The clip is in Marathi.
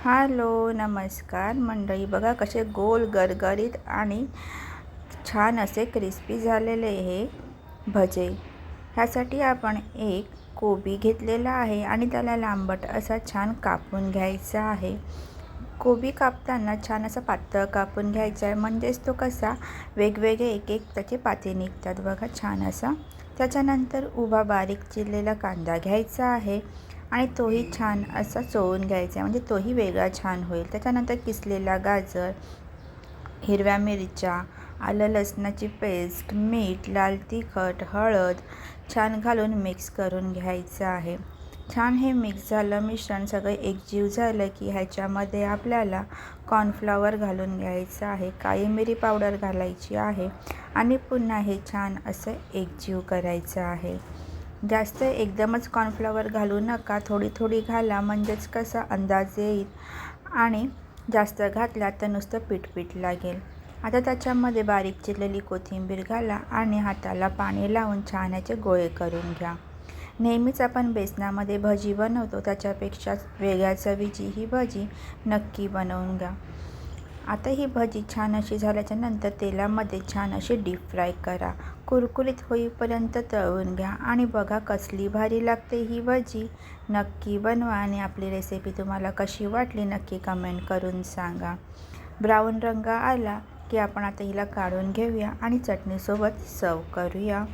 हॅलो नमस्कार मंडळी, बघा कसे गोल गरगरीत आणि छान असे क्रिस्पी झालेले हे भजे। ह्यासाठी आपण एक कोबी घेतलेला आहे आणि त्याला लांबट असा छान कापून घ्यायचा आहे। कोबी कापताना छान असा पातळ कापून घ्यायचा आहे, म्हणजेच तो कसा वेगवेगळे एक एक त्याचे पाते निघतात बघा छान असा। त्याच्यानंतर उभा बारीक चिरलेला कांदा घ्यायचा आहे आणि तोही छान असा चोळून घ्यायचा, म्हणजे तोही वेगळा छान होईल। त्याच्यानंतर किसलेला गाजर, हिरव्या मिरच्या, आलं लसणाची पेस्ट, मीठ, लाल तिखट, हळद छान घालून मिक्स करून घ्यायचं आहे। छान हे मिक्स झालं, मिश्रण सगळं एकजीव झालं की ह्याच्यामध्ये आपल्याला कॉर्नफ्लॉवर घालून घ्यायचं आहे, काळी मिरी पावडर घालायची आहे आणि पुन्हा हे छान असं एकजीव करायचं आहे। जास्त एकदमच कॉर्नफ्लॉवर घालू नका, थोडी थोडी घाला, म्हणजेच कसा अंदाज येईल आणि जास्त घातला तर नुसतं पीठ लागेल। आता त्याच्यामध्ये बारीक चिरलेली कोथिंबीर घाला आणि हाताला पाणी लावून छान याचे गोळे करून घ्या। नेहमीच आपण बेसनामध्ये भजी बनवतो त्याच्यापेक्षा वेगळ्या चवीची ही भजी नक्की बनवून घ्या। आता ही भजी छान अशी झाल्याच्या नंतर तेलामध्ये छान अशी डीप फ्राय करा, कुरकुरीत होईपर्यंत तळून घ्या आणि बघा कसली भारी लागते ही भजी। नक्की बनवा आणि आपली रेसिपी तुम्हाला कशी वाटली नक्की कमेंट करून सांगा। ब्राऊन रंग आला की आपण आता हिला काढून घेऊया आणि चटणीसोबत सर्व करूया।